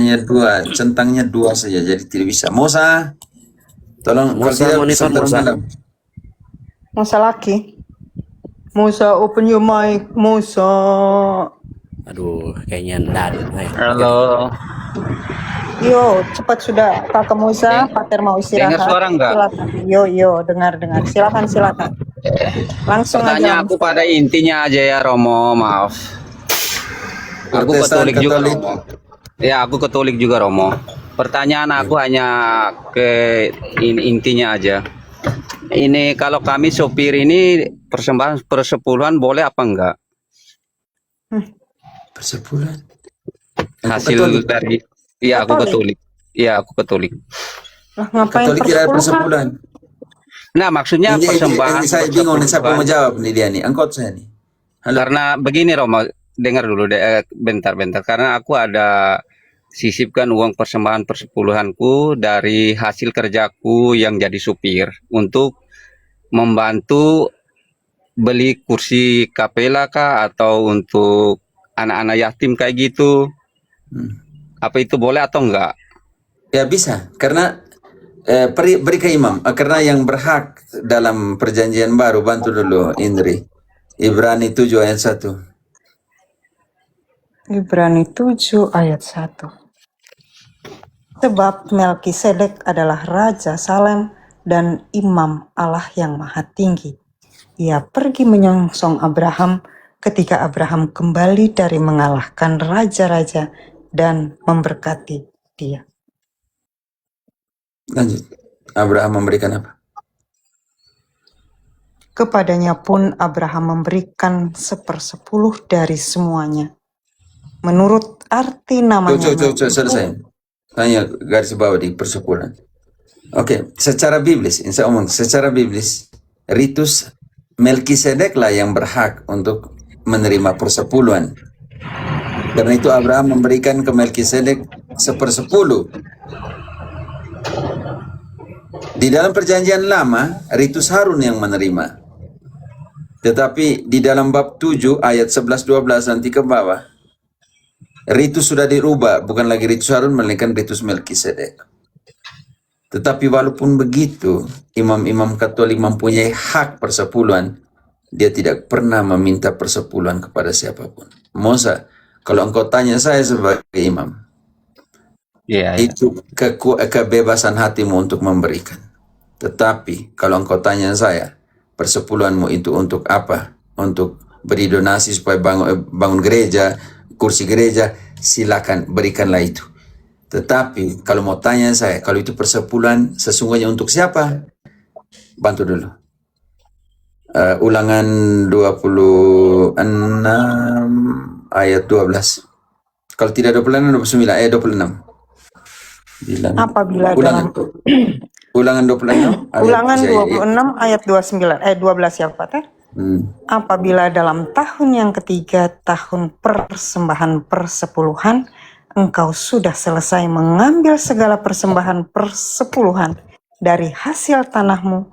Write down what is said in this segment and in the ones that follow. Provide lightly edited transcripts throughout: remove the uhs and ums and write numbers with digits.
hanya dua, centangnya dua saja, jadi tidak bisa. Musa, tolong kalau Musa tidak monitor sebentar Musa. malam. Musa laki. Musa, open your mic. Musa. Aduh, kayaknya enggak. Halo, Yo, cepat sudah Kakak Musa. Deng- Pater mau dengar istirahat. suara enggak? Silakan. Yo, dengar. Silakan. Langsung Pertanyaan aja. aku pada intinya aja ya Romo, maaf. Aku Protestan, Katolik juga Katolik. Romo. Ya, aku Katolik juga Romo. Pertanyaan aku hanya ke intinya aja. Ini kalau kami sopir ini persembahan persepuluhan boleh apa enggak? Persepuluhan. Hasil Katolik. dari Iya, aku Katolik. Iya, aku Katolik. Lah, ngapain Katolik tidak ada persepuluhan? persepuluhan. Nah, maksudnya persembahan Ini saya bingung nih, siapa persepuluhan. mau jawab nih dia nih, angkot saya nih. Halo. Karena begini Romo, dengar dulu bentar. Karena aku ada sisipkan uang persembahan persepuluhanku dari hasil kerjaku yang jadi supir untuk membantu beli kursi kapela kah atau untuk anak-anak yatim kayak gitu. Apa itu boleh atau enggak? Ya bisa, karena beri ke imam, karena yang berhak dalam perjanjian baru, bantu dulu Indri. Ibrani 7 ayat 1. Ibrani 7 ayat 1. Sebab Melkisedek adalah Raja Salem dan Imam Allah yang Maha Tinggi. Ia pergi menyongsong Abraham ketika Abraham kembali dari mengalahkan raja-raja dan memberkati dia. Lanjut. Abraham memberikan apa? Kepadanya pun Abraham memberikan 1/10 dari semuanya. Menurut arti namanya. Selesai. Hanya garis bawah di persepuluhan. Oke, secara biblis, saya omong secara biblis, ritus Melkisedek lah yang berhak untuk menerima persepuluhan. Karena itu Abraham memberikan ke Melkisedek 1/10. Di dalam perjanjian lama, ritus Harun yang menerima. Tetapi di dalam bab 7 ayat 11-12 nanti ke bawah, ritus sudah dirubah, bukan lagi ritus Harun, melainkan ritus Melkisedek. Tetapi walaupun begitu, imam-imam Katolik mempunyai hak persepuluhan. Dia tidak pernah meminta persepuluhan kepada siapapun. Musa, kalau engkau tanya saya sebagai imam, itu kebebasan hatimu untuk memberikan. Tetapi kalau engkau tanya saya, persepuluhanmu itu untuk apa? Untuk beri donasi supaya bangun gereja, kursi gereja, silakan berikanlah itu. Tetapi kalau mau tanya saya, kalau itu persepuluhan sesungguhnya untuk siapa? Bantu dulu. Ulangan 26 ayat 12. Kalau tidak 26, 29, ayat 26. Apabila ulangan. Ulangan 26. Ulangan 26 ayat 29, 12 ya Pak Teh. Apabila dalam tahun yang ketiga, tahun persembahan persepuluhan, engkau sudah selesai mengambil segala persembahan persepuluhan dari hasil tanahmu,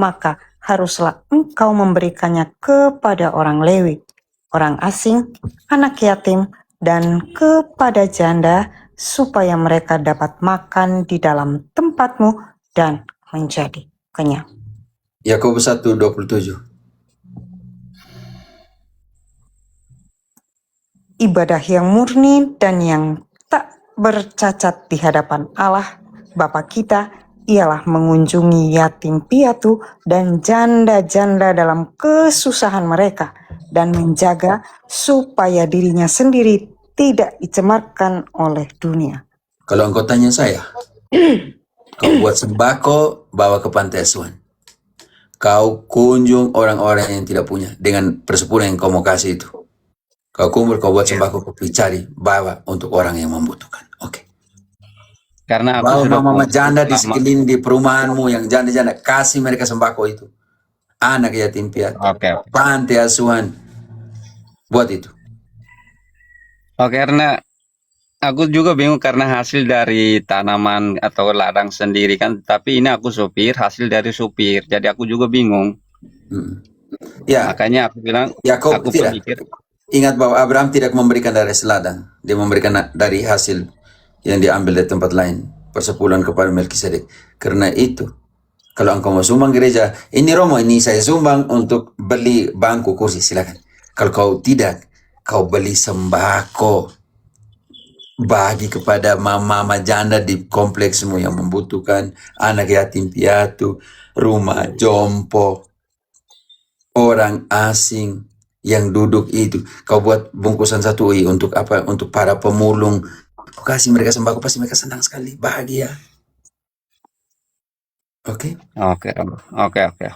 maka haruslah engkau memberikannya kepada orang Lewi, orang asing, anak yatim, dan kepada janda, supaya mereka dapat makan di dalam tempatmu dan menjadi kenyang. Yakobus 1:27. Ibadah yang murni dan yang tak bercacat di hadapan Allah Bapa kita ialah mengunjungi yatim piatu dan janda-janda dalam kesusahan mereka dan menjaga supaya dirinya sendiri tidak dicemarkan oleh dunia. Kalau engkau tanya saya, kau buat sembako, bawa ke pantai asuhan. Kau kunjung orang-orang yang tidak punya dengan persepuluhan yang kau mau kasih itu. Kau kumpul, kau buat sembako, kau cari, bawa untuk orang yang membutuhkan. Oke. Karena aku bawa sudah mama janda di sekeliling di perumahanmu yang janda-janda, kasih mereka sembako itu. Anak yatim piatu, pantai asuhan, buat itu. Karena aku juga bingung karena hasil dari tanaman atau ladang sendiri kan, tapi ini aku supir, hasil dari supir, jadi aku juga bingung. Ya. Makanya aku bilang, aku tidak. Ingat bahwa Abraham tidak memberikan dari ladang, dia memberikan dari hasil yang diambil dari tempat lain, persepuluhan kepada Melkisedek. Karena itu, kalau engkau mau sumbang gereja, ini Romo, ini saya sumbang untuk beli bangku, kursi, silakan. Kalau kau tidak, kau beli sembako, bagi kepada mama-mama janda di kompleksmu yang membutuhkan, anak yatim piatu, rumah jompo, orang asing yang duduk itu. Kau buat bungkusan satu untuk apa? Untuk para pemulung. Kau kasih mereka sembako, pasti mereka senang sekali, bahagia. Oke?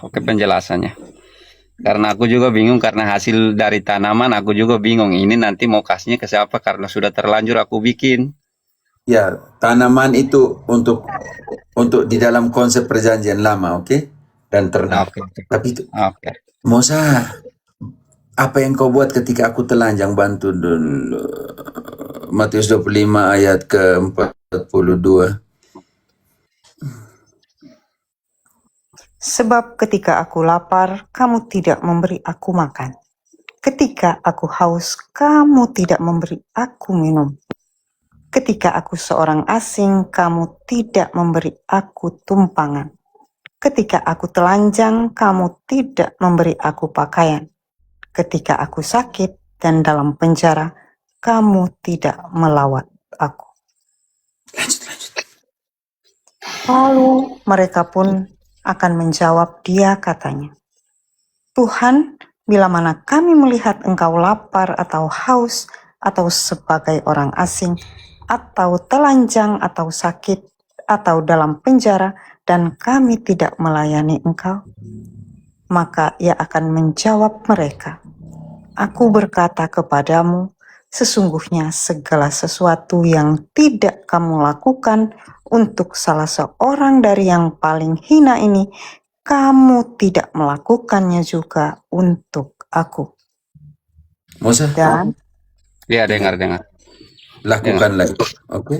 Oke penjelasannya. Karena aku juga bingung karena hasil dari tanaman aku juga bingung ini nanti mau kasihnya ke siapa karena sudah terlanjur aku bikin. Ya, tanaman itu untuk di dalam konsep perjanjian lama, oke? Dan ternak. Oke. Tapi itu, Oke. Mosa, apa yang kau buat ketika aku telanjang? Bantu dulu. Matius 25 ayat ke-42. Sebab ketika aku lapar, kamu tidak memberi aku makan. Ketika aku haus, kamu tidak memberi aku minum. Ketika aku seorang asing, kamu tidak memberi aku tumpangan. Ketika aku telanjang, kamu tidak memberi aku pakaian. Ketika aku sakit dan dalam penjara, kamu tidak melawat aku. Lanjut. Lalu mereka pun akan menjawab dia katanya, Tuhan, bila mana kami melihat engkau lapar atau haus atau sebagai orang asing atau telanjang atau sakit atau dalam penjara dan kami tidak melayani engkau, maka ia akan menjawab mereka, Aku berkata kepadamu, sesungguhnya segala sesuatu yang tidak kamu lakukan untuk salah seorang dari yang paling hina ini, kamu tidak melakukannya juga untuk aku. Mosa, Dan Ya dengar. lakukanlah itu, oke?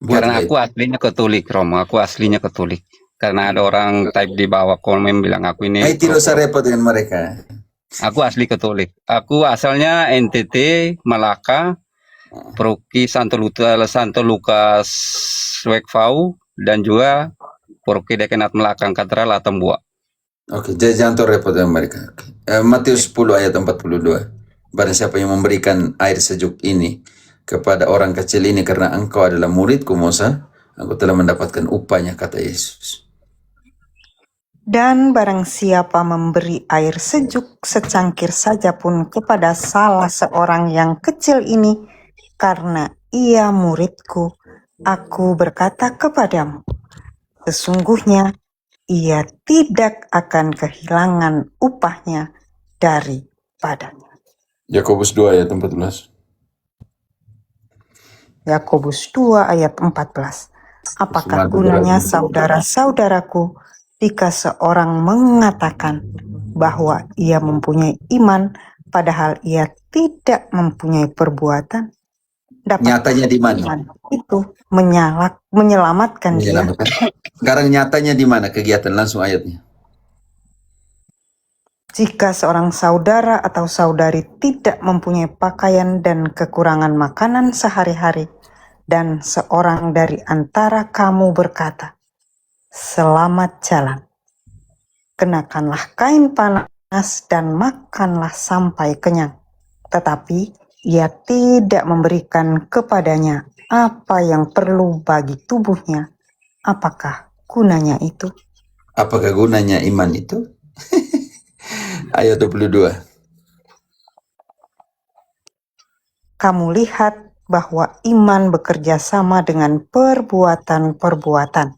Karena Buatlah aku itu. aslinya Katolik, Romo. Aku aslinya Katolik. Karena ada orang type di bawah komen bilang aku ini Tidak usah repot dengan mereka. Aku asli Katolik. Aku asalnya NTT, Malaka, Paroki Santo Lukas Wekfau, dan juga Paroki Dekanat Melakang Katedral Atambua. Oke, jangan repot dengan mereka. Matius 10 ayat 42. Barang siapa yang memberikan air sejuk ini kepada orang kecil ini karena engkau adalah muridku, Musa, aku telah mendapatkan upahnya, kata Yesus. Dan barang siapa memberi air sejuk secangkir saja pun kepada salah seorang yang kecil ini, karena ia muridku, aku berkata kepadamu, sesungguhnya ia tidak akan kehilangan upahnya daripadanya. Yakobus 2 ayat 14. Yakobus 2 ayat 14. Apakah Semangat gunanya berarti. saudara-saudaraku jika seorang mengatakan bahwa ia mempunyai iman padahal ia tidak mempunyai perbuatan? Dapat Nyatanya di mana? iman itu menyelamatkan dia? Menyelamatkan. Sekarang nyatanya di mana kegiatan? Langsung ayatnya. Jika seorang saudara atau saudari tidak mempunyai pakaian dan kekurangan makanan sehari-hari, dan seorang dari antara kamu berkata, Selamat jalan, kenakanlah kain panas dan makanlah sampai kenyang, tetapi ia tidak memberikan kepadanya apa yang perlu bagi tubuhnya, apakah gunanya itu? Apakah gunanya iman itu? Ayat 22. Kamu lihat bahwa iman bekerja sama dengan perbuatan-perbuatan,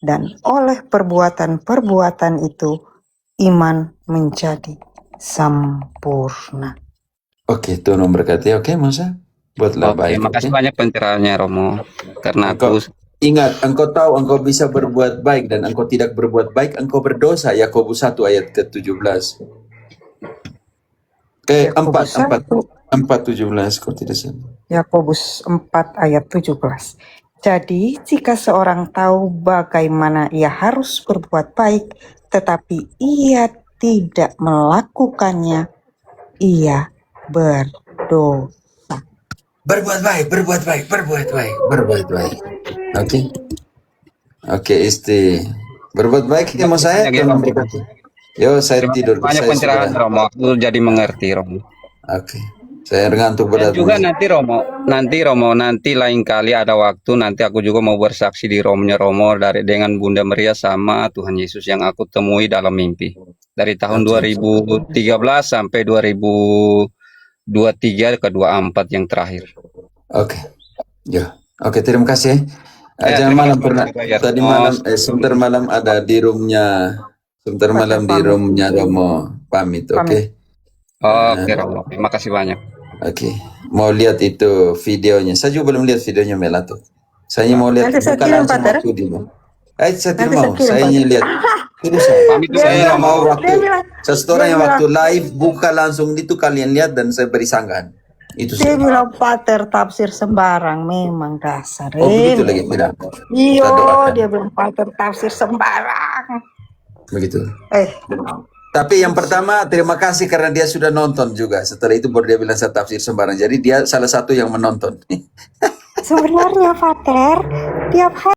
dan oleh perbuatan-perbuatan itu iman menjadi sempurna. Oke, Tuhan memberkati. Oke, Musa. Buatlah Oke, baik. makasih Oke. banyak pencerahannya, Romo. Karena Engkau aku ingat, engkau tahu engkau bisa berbuat baik dan engkau tidak berbuat baik, engkau berdosa. Yakobus 1 ayat ke-17. Yakobus 4:17 kalau tidak salah. Yakobus 4 ayat 17. Jadi, jika seorang tahu bagaimana ia harus berbuat baik, tetapi ia tidak melakukannya, ia berdosa. Berbuat baik, berbuat baik, berbuat baik, berbuat baik. Oke. Oke, berbuat baik sama saya Banyak ya, Tuhan Romo. memberkati. Yo, saya Terima tidur. kasih banyak Saya pencerahan sudah. Romo. Aku jadi mengerti Romo. Oke. Saya ngantuk Dan berat. juga nanti Romo, nanti lain kali ada waktu nanti aku juga mau bersaksi di Romonya Romo dengan Bunda Maria sama Tuhan Yesus yang aku temui dalam mimpi. Dari tahun Oke. 2013 sampai 2023 ke 24 yang terakhir. Oke. Yo. Oke, terima kasih. Ya, Jangan terima malam kasih pernah. juga ya, Tadi Romo. malam, sebentar malam ada di roomnya. Sebentar malam di pamit. roomnya Romo. Pamit, oke? Oke Romo, terima kasih banyak. Oke. Mau lihat itu videonya. Saya juga belum lihat videonya Melato. Saya mau lihat, Nanti saya buka kirim, langsung Pater. waktu di saya tidak Nanti saya mau. kirim, Saya Pak. ingin lihat. Terus saya. Pamit dulu Dia Saya ya nggak bilang, mau waktu. dia bilang, Seseorang dia yang waktu bilang, live buka langsung itu kalian lihat dan saya beri sanggahan. Itu dia saja. bilang Pater tafsir sembarang, memang dasar. Oh begitu lagi tidak. Kita Iyo, doakan. dia bilang Pater tafsir sembarang. Begitu. Eh, Tapi yang pertama terima kasih karena dia sudah nonton juga. Setelah itu baru dia bilang saya tafsir sembarang. Jadi dia salah satu yang menonton. sebenarnya Pater tiap hari